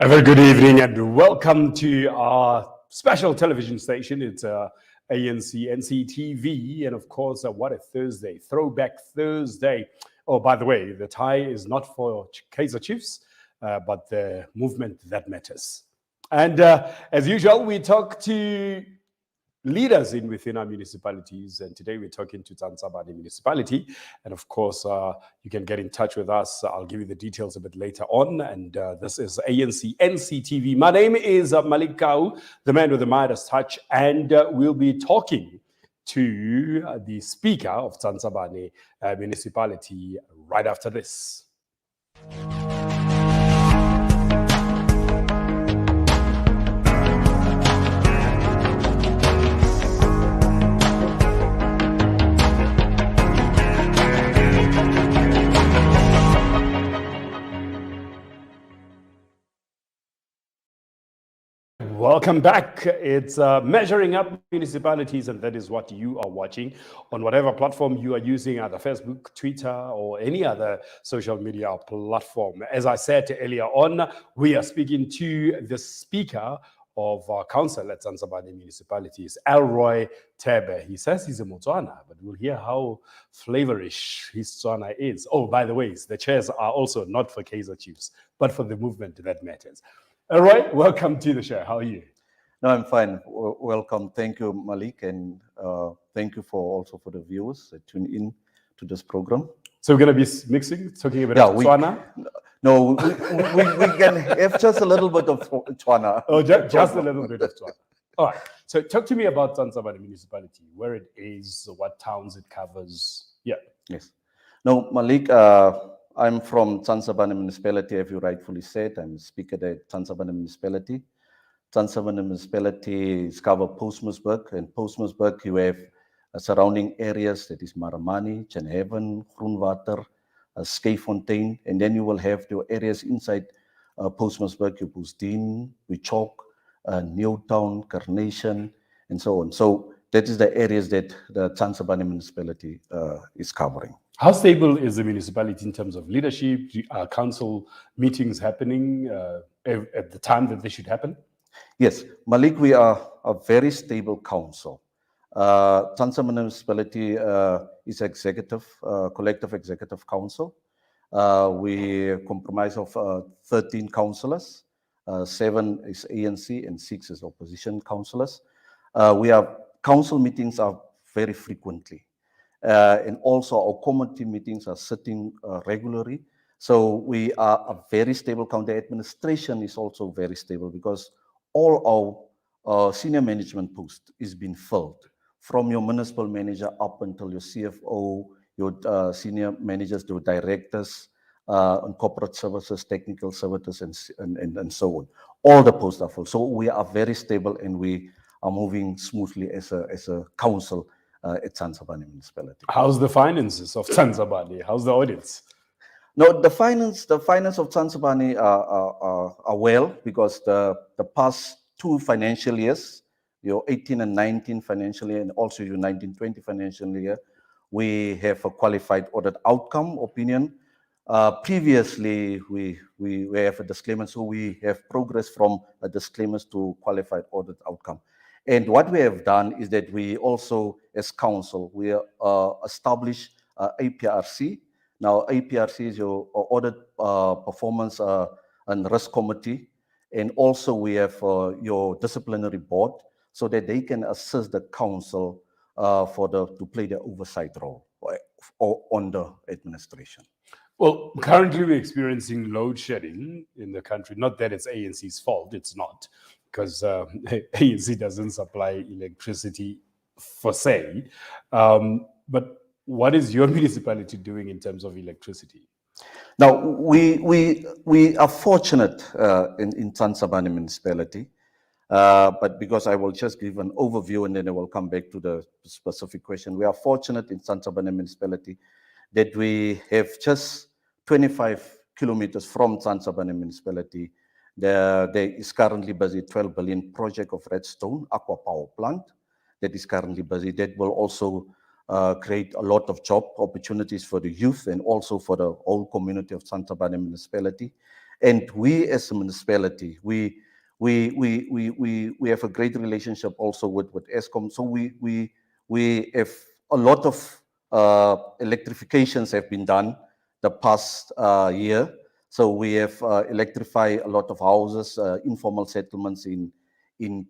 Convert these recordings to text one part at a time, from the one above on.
A very good evening and welcome to our special television station. It's ANC NCTV, and of course, what a Thursday, Throwback Thursday. Oh, by the way, the tie is not for Kaizer Chiefs, but the movement that matters. And as usual, we talk to leaders within our municipalities, and today we're talking to Tsantsabane Municipality. And of course, you can get in touch with us. I'll give you the details a bit later on. And this is ANC NCTV. My name is Malik Kau, the man with the Midas touch, and we'll be talking to the Speaker of Tsantsabane Municipality right after this. Welcome back. It's Measuring Up Municipalities, and that is what you are watching on whatever platform you are using, either Facebook, Twitter, or any other social media platform. As I said earlier on, we are speaking to the Speaker of our council at Tsantsabane Municipalities, Elroy Tebe. He says he's a Motswana, but we'll hear how flavorish his Tswana is. Oh, by the way, the chairs are also not for Kaizer Chiefs, but for the movement that matters. Elroy, welcome to the show. How are you? No, I'm fine. Welcome. Thank you, Malik, and thank you for the viewers that tune in to this program. So we're going to be mixing, talking about Tswana? No, we can have just a little bit of Tswana. Oh, just a little bit of Tswana. All right. So talk to me about Tsantsabane Municipality, where it is, what towns it covers. Yeah. Yes. No, Malik, I'm from Tsantsabane Municipality, as you rightfully said. I'm Speaker at Tsantsabane Municipality. Tsantsabane Municipality is covered Postmasburg, and Postmasburg you have surrounding areas, that is Maramani, Chenhaven, Groenwater, Skyfontein, and then you will have the areas inside Postmasburg, Boesdien, Wichok, Newtown, Carnation, and so on. So that is the areas that the Tsantsabane Municipality is covering. How stable is the municipality in terms of leadership? Are council meetings happening at the time that they should happen? Yes, Malik, we are a very stable council. Tsantsabane Municipality is collective executive council. We comprise of 13 councillors, 7 is ANC and 6 is opposition councillors. Council meetings are very frequently. And also our committee meetings are sitting regularly. So we are a very stable county. Administration is also very stable because all our senior management post is being filled, from your municipal manager up until your CFO, your senior managers, your directors, and corporate services, technical services, and so on. All the posts are full. So we are very stable and we are moving smoothly as a council at Tsantsabane Municipality. How's the finances of Tsantsabane? How's the audits? No, the finance of Tsantsabane are well, because the past 2 financial years, your 18 and 19 financial year, and also your 19-20 financial year, we have a qualified audit outcome opinion. Previously, we have a disclaimer, so we have progressed from a disclaimer to qualified audit outcome. And what we have done is that we also, as council, we establish APRC. Now, APRC is your Audit Performance and Risk Committee. And also we have your disciplinary board, so that they can assist the council to play the oversight role on the administration. Well, currently we're experiencing load shedding in the country. Not that it's ANC's fault, it's not, because ANC doesn't supply electricity for say. But what is your municipality doing in terms of electricity? Now, we are fortunate in Tsantsabane Municipality, but because I will just give an overview and then I will come back to the specific question. We are fortunate in Tsantsabane Municipality that we have just 25 kilometers from Tsantsabane Municipality. There is currently busy 12 billion project of Redstone Aqua Power Plant that is currently busy. That will also create a lot of job opportunities for the youth and also for the whole community of Tsantsabane Municipality. And we as a municipality, we have a great relationship also with Eskom. So we have a lot of electrifications have been done the past year. So we have electrified a lot of houses, informal settlements in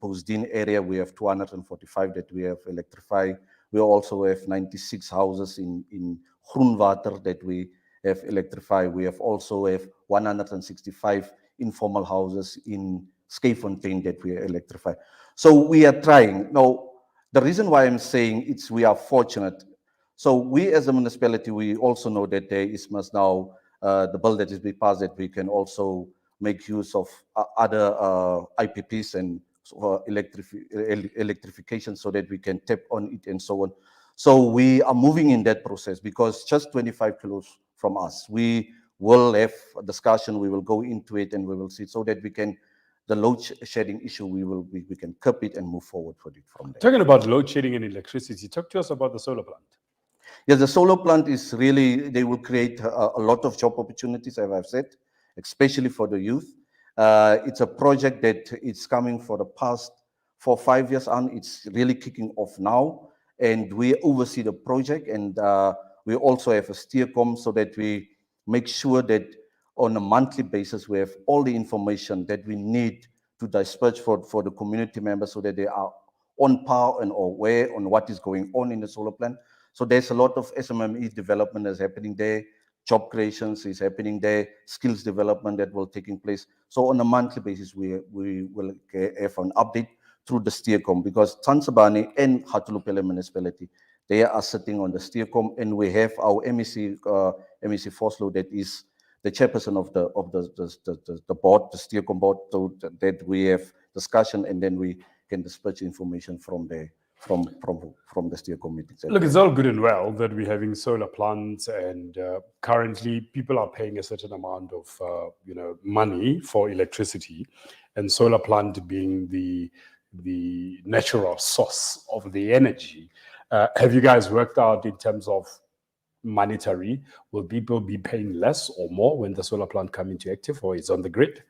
Postdien area. We have 245 that we have electrified. We also have 96 houses in Groenwater that we have electrified. We have also have 165 informal houses in Skyfontein that we electrify. So we are trying. Now, the reason why I'm saying we are fortunate. So we as a municipality, we also know that there is must now the bill that is being passed that we can also make use of other IPPs and electrification so that we can tap on it and so on. So we are moving in that process because just 25 kilos from us, we will have a discussion, we will go into it and we will see so that we can, the load shedding issue, we can curb it and move forward for it from there. Talking about load shedding and electricity, talk to us about the solar plant. Yes, the solar plant is really, they will create a lot of job opportunities, as I've said, especially for the youth. It's a project that it's coming for the past 4 or 5 years on. It's really kicking off now, and we oversee the project, and we also have a steercom so that we make sure that on a monthly basis we have all the information that we need to dispatch for the community members so that they are on par and aware on what is going on in the solar plant. So there's a lot of SMME development that's happening there. Job creations is happening there, skills development that will taking place. So on a monthly basis, we will have an update through the steercom because Tsantsabane and Hatulupele Municipality, they are sitting on the steercom, and we have our MEC Foslo that is the chairperson of the board, the steercom board, so that we have discussion and then we can dispatch information from there. From the steercom meetings. Look, it's all good and well that we're having solar plants, and currently people are paying a certain amount of money for electricity, and solar plant being the natural source of the energy. Have you guys worked out in terms of monetary? Will people be paying less or more when the solar plant come into active, or it's on the grid?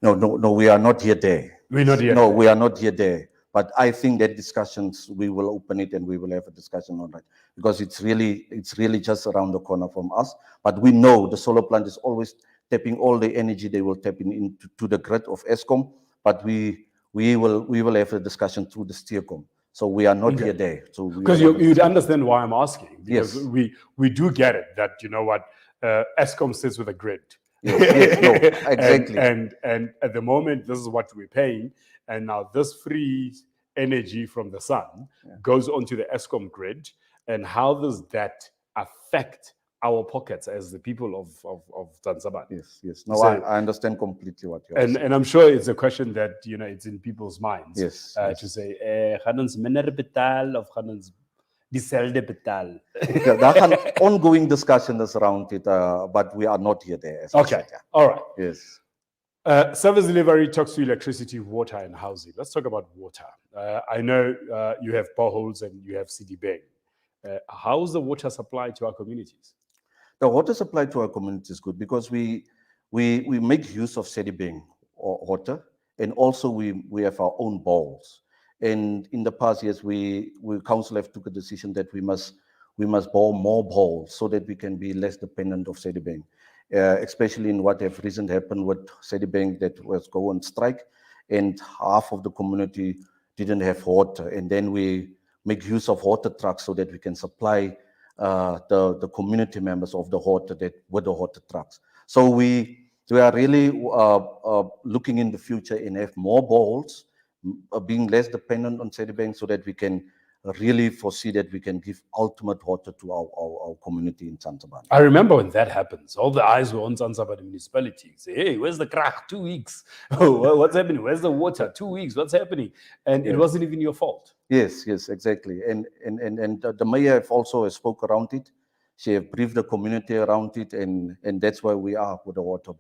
No, we are not yet there. We're not yet. No, we are not yet there. But I think that discussions, we will open it and we will have a discussion on that because it's really just around the corner from us. But we know the solar plant is always tapping all the energy they will tap into the grid of Eskom. But we will have a discussion through the steercom. So we are not yet there. So because you'd understand why I'm asking. Because yes, we do get it that Eskom sits with a grid. Yes, no, exactly. and at the moment, this is what we're paying. And now this free energy from the sun goes onto the Eskom grid. And how does that affect our pockets as the people of Tsantsabane? Yes. No, so, I understand completely what you're saying. And I'm sure it's a question that, it's in people's minds. Yes. To say, gaan ons minder betaal of gaan ons dieselfde betaal? There are ongoing discussions around it, but we are not yet there. Okay. All right. Yes. Service delivery talks to electricity, water, and housing. Let's talk about water. I know you have boreholes and you have Cde. How's the water supply to our communities? The water supply to our community is good because we make use of Cde water, and also we have our own bowls. And in the past years, we council have took a decision that we must bore more bowls so that we can be less dependent of Cde. Especially in what have recently happened with Cde that was go on strike, and half of the community didn't have water, and then we make use of water trucks so that we can supply the community members of the water with the water trucks. So we are really looking in the future and have more bowls, being less dependent on Cde so that we can really foresee that we can give ultimate water to our community in Tsantsabane. I remember when that happens, all the eyes were on Tsantsabane Municipality. Say, hey, where's the crack? 2 weeks. Oh, what's happening? Where's the water? 2 weeks. What's happening? And it wasn't even your fault. Yes, exactly. And the mayor have also spoke around it. She have briefed the community around it, and that's why we are with the water,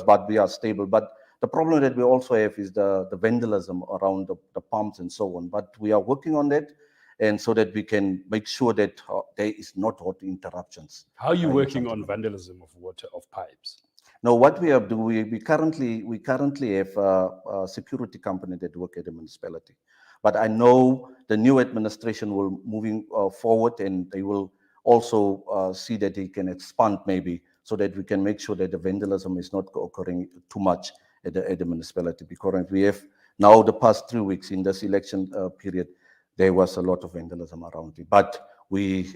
but we are stable. But the problem that we also have is the vandalism around the pumps and so on. But we are working on that, and so that we can make sure that there is not water interruptions. How are you working on vandalism of water, of pipes? No, what we are doing, we currently have a security company that work at the municipality. But I know the new administration will moving forward, and they will also see that they can expand maybe, so that we can make sure that the vandalism is not occurring too much at the municipality. Because we have now the past 3 weeks in this election period, there was a lot of vandalism around it. But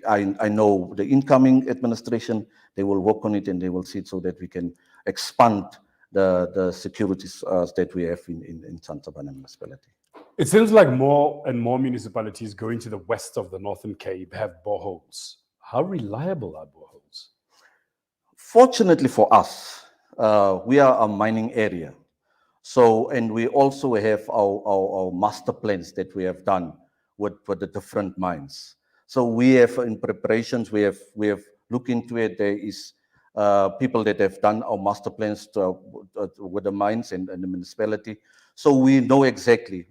I know the incoming administration, they will work on it and they will see it so that we can expand the securities that we have in Tsantsabane Municipality. It seems like more and more municipalities going to the west of the Northern Cape have boreholes. How reliable are boreholes? Fortunately for us, we are a mining area. So, and we also have our master plans that we have done with the different mines. So we have in preparations, we have looked into it. There is people that have done our master plans with the mines and the municipality. So we know exactly.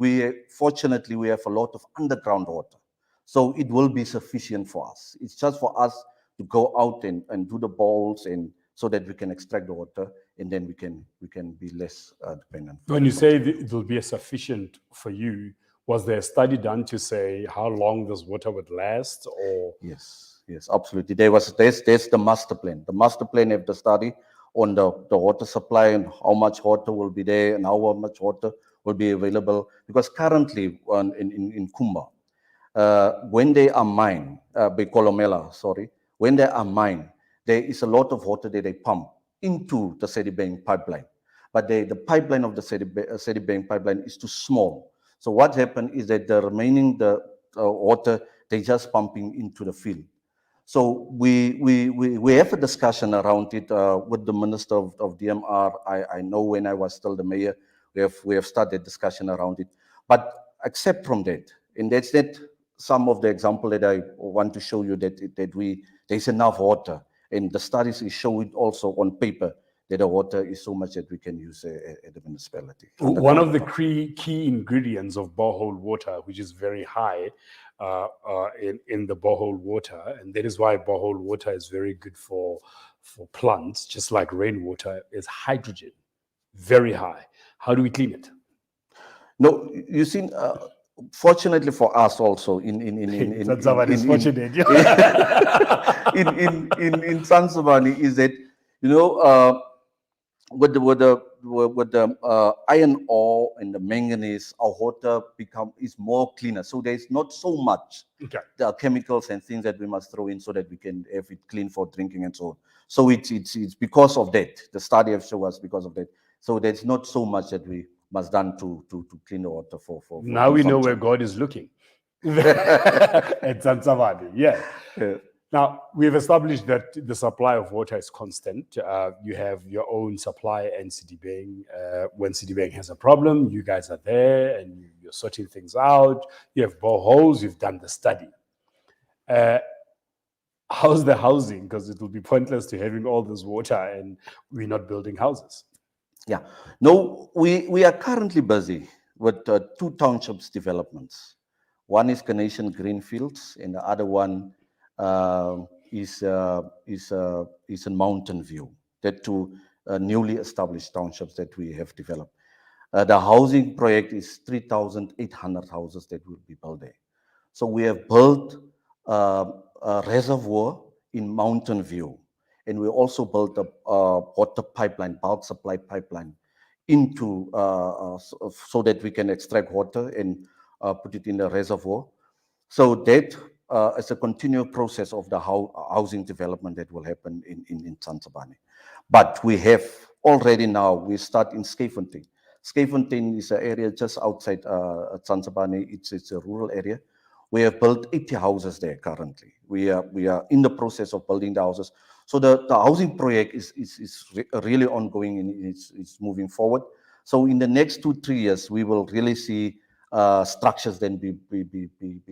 Fortunately, we have a lot of underground water. So it will be sufficient for us. It's just for us to go out and do the bowls, and so that we can extract the water, and then we can be less dependent. When you say it will be sufficient for you, was there a study done to say how long this water would last? Or Yes, absolutely. There's the master plan. The master plan have the study on the water supply and how much water will be there and how much water will be available. Because currently in Kumba, when they are mined, by Colomela, sorry, when they are mined, there is a lot of water that they pump into the Cde pipeline. But the pipeline of the Cde pipeline is too small. So what happened is that the remaining water, they just pumping into the field. So we have a discussion around it with the Minister of DMR. I know when I was still the mayor, we have started discussion around it. But except from that, and that's that some of the example that I want to show you that there's enough water, and the studies is showing also on paper that the water is so much that we can use at the municipality. one of the key ingredients of borehole water, which is very high in the borehole water, and that is why borehole water is very good for plants, just like rainwater, is hydrogen, very high. How do we clean it? No, you see, fortunately for us also in Tsantsabane is fortunate. in Tsantsabane is that, you know, with the iron ore and the manganese, our water is more cleaner. So there's not so much the chemicals and things that we must throw in so that we can have it clean for drinking and so on. So it's because of that. The study have shown us because of that. So there's not so much that we must done to clean the water for now we know where God is looking. At Tsantsabane, yeah. Now, we've established that the supply of water is constant. You have your own supply and Cde. When Cde has a problem, you guys are there and you're sorting things out. You have boreholes, you've done the study. How's the housing? Because it will be pointless to having all this water and we're not building houses. Yeah. No, we are currently busy with 2 townships developments. One is Carnation Greenfields, and the other one is in Mountain View. That 2 newly established townships that we have developed. The housing project is 3,800 houses that will be built there. So we have built a reservoir in Mountain View, and we also built a water pipeline, bulk supply pipeline, into so that we can extract water and put it in the reservoir. So that is a continual process of the housing development that will happen in Tsantsabane. But we have already now, we start in Skefontein. Skefontein is an area just outside Tsantsabane. It's a rural area. We have built 80 houses there currently. We are in the process of building the houses. So the housing project is really ongoing and it's moving forward. So in the next 2-3 years, we will really see structures then be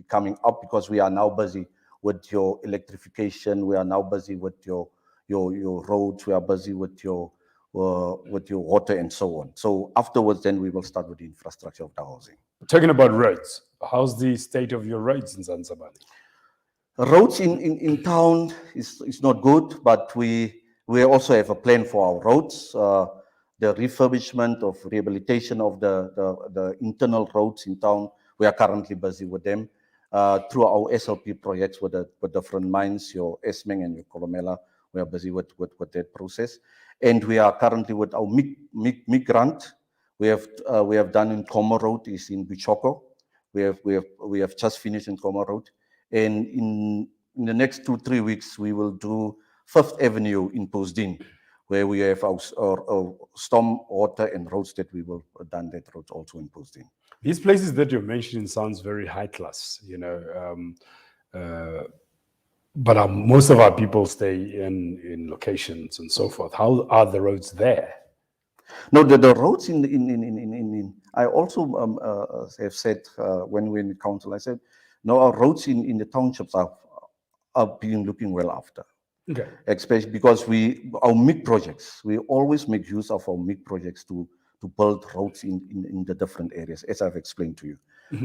coming up, because we are now busy with your electrification. We are now busy with your roads. We are busy with your water and so on. So afterwards, then we will start with the infrastructure of the housing. Talking about roads, how's the state of your roads in Tsantsabane? Roads in town is not good, but we We also have a plan for our roads, the refurbishment of rehabilitation of the internal roads in town. We are currently busy with them. Through our SLP projects with different mines, your Esmeng and your Colomela, we are busy with that process. And we are currently with our MIG grant. We have done in Como Road, is in Bichoko. We have just finished in Como Road. And in the next 2-3 weeks, we will do 5th Avenue in Posdin, where we have our storm water and roads that we will done that road also in Posdin. These places that you're mentioning sounds very high class, but most of our people stay in locations and so forth. How are the roads there? No, the roads I also have said when we're in the council, I said, no, our roads in the townships are being looking well after. Okay. Especially because our MIG projects, we always make use of our MIG projects to build roads in the different areas, as I've explained to you.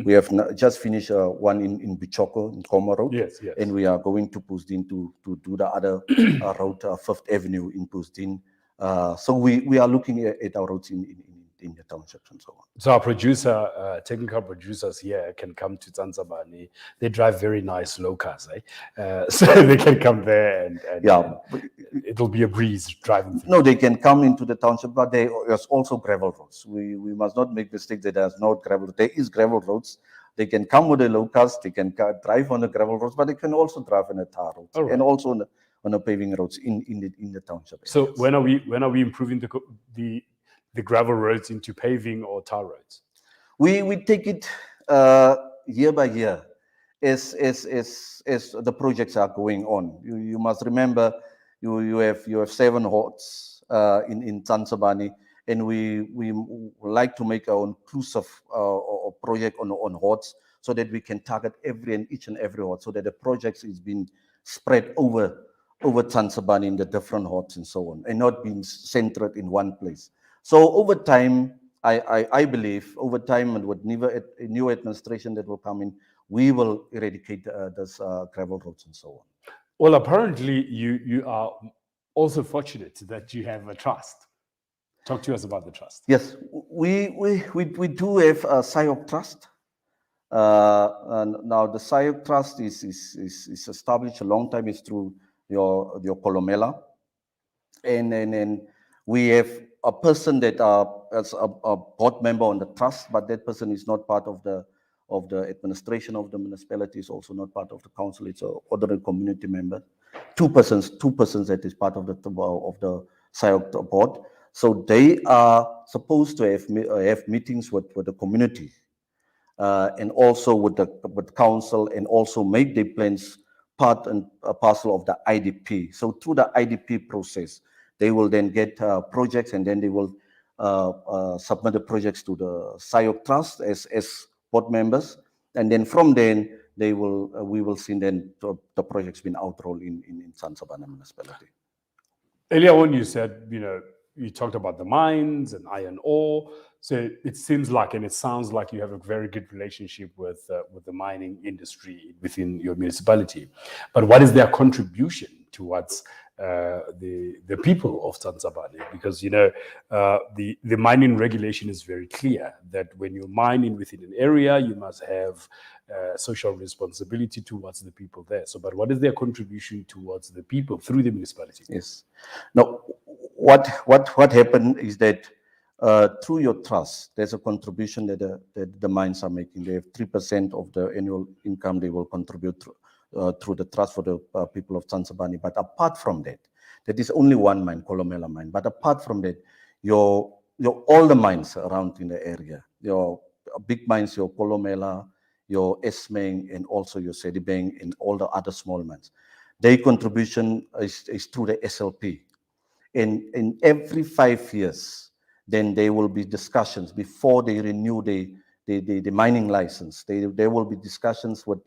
We have just finished one in Bichoko, in Como Road. Yes. And we are going to Posdin to do the other road, 5th Avenue in Posdin. So we are looking at our roads in the townships and so on. So our technical producers here can come to Tsantsabane. They drive very nice low cars, so they can come there and it'll be a breeze driving through. No, they can come into the township, but there's also gravel roads. We must not make mistake that there's no gravel. There is gravel roads. They can come with the low cars. They can drive on the gravel roads, but they can also drive on the tar roads and also on the paving roads in the township areas. So when are we improving the gravel roads into paving or tar roads? We take it year by year as the projects are going on. You must remember you have 7 hordes in Tsantsabane, and we like to make our inclusive project on hordes so that we can target each and every horde, so that the projects is being spread over Tsantsabane in the different hordes and so on, and not being centered in one place. So over time, I believe over time, and with new administration that will come in, we will eradicate this gravel roads and so on. Well, apparently you are also fortunate that you have a trust. Talk to us about the trust. Yes, we do have a SIOC trust. And now the SIOC trust is established a long time. It's through your Colomela, and we have a person that as a board member on the trust, but that person is not part of the administration of the municipality, is also not part of the council. It's an ordinary community member. Two persons that is part of the SIOC board. So they are supposed to have meetings with the community and also with council, and also make their plans part and parcel of the IDP. So through the IDP process, they will then get projects, and then they will submit the projects to the SIOC trust as board members, and then from then we will see then the projects being outrolled in Tsantsabane Municipality. Earlier on, you said you talked about the mines and iron ore. So it seems like, and it sounds like, you have a very good relationship with the mining industry within your municipality. But what is their contribution towards the people of Tsantsabane? Because the mining regulation is very clear that when you're mining within an area, you must have social responsibility towards the people there. So, but what is their contribution towards the people through the municipality? Yes. Now, what happened is that through your trust, there's a contribution that the mines are making. They have 3% of the annual income they will contribute through the trust for the people of Tsantsabane. But apart from that, that is only one mine, Colomela mine. But apart from that, your all the mines around in the area, your big mines, your Colomela, your Esmeng, and also your Cde and all the other small mines, their contribution is through the SLP. And in every 5 years, then there will be discussions before they renew the mining license. There will be discussions with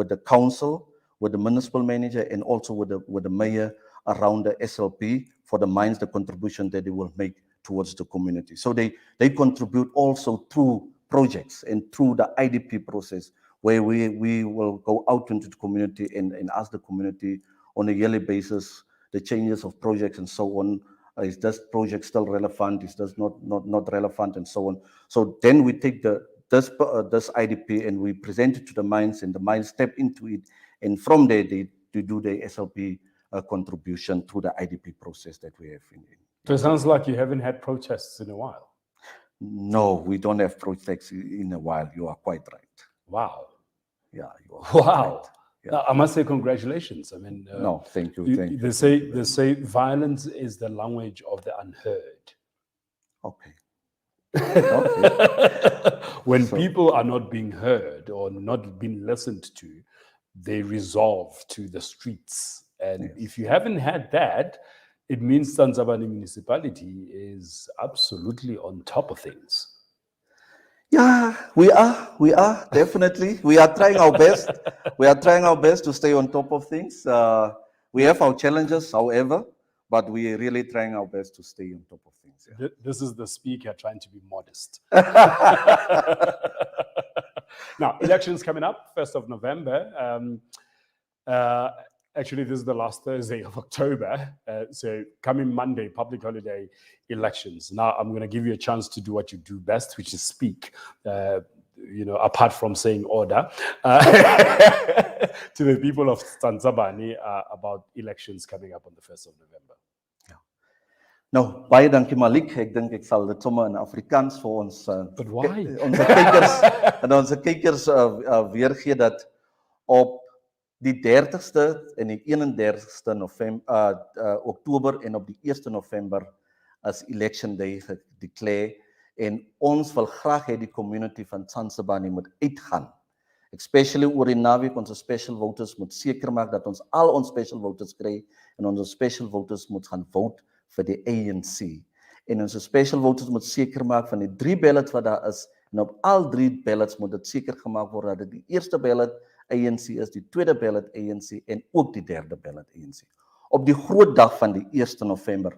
the council, with the municipal manager, and also with the mayor around the SLP for the mines, the contribution that they will make towards the community. So they contribute also through projects and through the IDP process, where we will go out into the community and ask the community on a yearly basis the changes of projects and so on. Is this project still relevant? Is this not relevant, and so on? So then we take this IDP and we present it to the mines, and the mines step into it, and from there they do the SLP contribution through the IDP process that we have. So it sounds like you haven't had protests in a while. No, we don't have protests in a while. You are quite right. Wow. Yeah. You are wow. Right. Yeah. Now, I must say congratulations. I mean, no, thank you. Thank you. They say violence is the language of the unheard. Okay. When people are not being heard or not being listened to, they resolve to the streets. And if you haven't had that, it means Tsantsabane Municipality is absolutely on top of things. Yeah, we are definitely. We are trying our best. We are trying our best to stay on top of things. We have our challenges, however, but we are really trying our best to stay on top of things. Yeah. This is the speaker trying to be modest. Now, elections coming up, 1st of November. Actually, this is the last Thursday of October. So coming Monday, public holiday elections. Now, I'm going to give you a chance to do what you do best, which is speak, apart from saying order, to the people of Tsantsabane about elections coming up on the 1st of November. Nou, baie dankie Malik. Ek dink ek sal dit sommer in Afrikaans vir ons But why? Onze kykers weergee dat op die 30ste en die 31ste Oktober en op die 1 November as election day gedeclare, en ons wil graag hê die community van Tsantsabane moet uitgaan. Especially oor die naweek, onze special voters moet seker maak dat ons al ons special voters kry, en onze special voters moet gaan vote vir die ANC. En onze special voters moet seker maak van die 3 ballots wat daar is, en op al 3 ballots moet dit seker gemaak word dat dit die eerste ballot ANC is, die tweede ballot ANC en ook die derde ballot ANC. Op die groot dag van die 1 November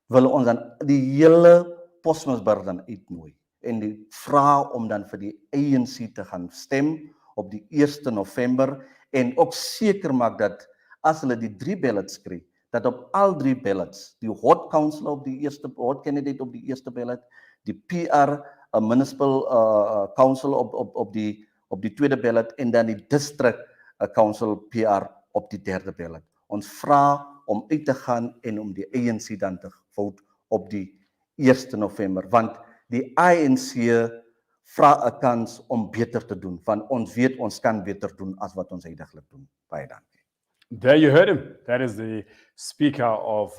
wil ons dan die hele Postmasburg dan uitnooi en die vra om dan vir die ANC te gaan stem op die 1 November en ook seker maak dat as hulle die 3 ballots kry, dat op al 3 ballots, die hot council op die hot candidate op die eerste ballot, die PR municipal council op die tweede ballot en dan die district council PR op die derde ballot. Ons vra om uit te gaan en om die ANC dan te vote op die 1 November, want die ANC vra 'n kans om beter te doen, want ons weet ons kan beter doen as wat ons heidaglik doen. Baie dankie. There you heard him. That is the speaker of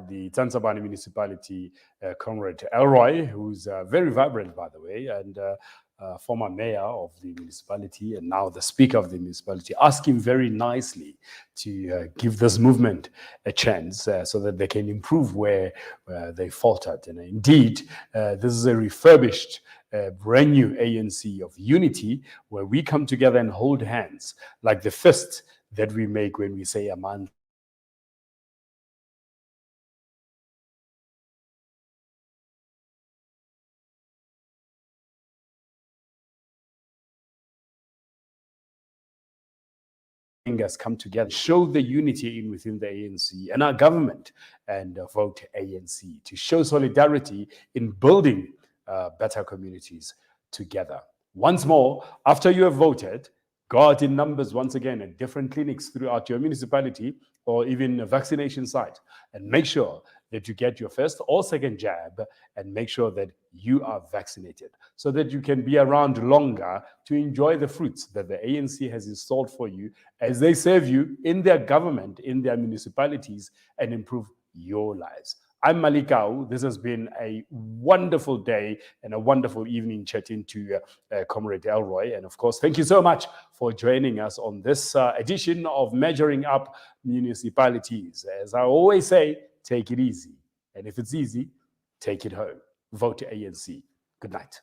the Tsantsabane Municipality, Cde Elroy, who's very vibrant, by the way, and former mayor of the municipality and now the speaker of the municipality, asking very nicely to give this movement a chance so that they can improve where they faltered. And indeed, this is a refurbished, brand new ANC of unity where we come together and hold hands like the fist that we make when we say Aman. Us come together, show the unity within the ANC and our government, and vote ANC to show solidarity in building better communities together. Once more, after you have voted, go out in numbers once again at different clinics throughout your municipality or even a vaccination site, and make sure that you get your first or second jab, and make sure that you are vaccinated so that you can be around longer to enjoy the fruits that the ANC has installed for you as they serve you in their government, in their municipalities, and improve your lives. I'm Malikau. This has been a wonderful day and a wonderful evening chatting to Cde Elroy. And of course, thank you so much for joining us on this edition of Measuring Up Municipalities. As I always say, take it easy. And if it's easy, take it home. Vote ANC. Good night.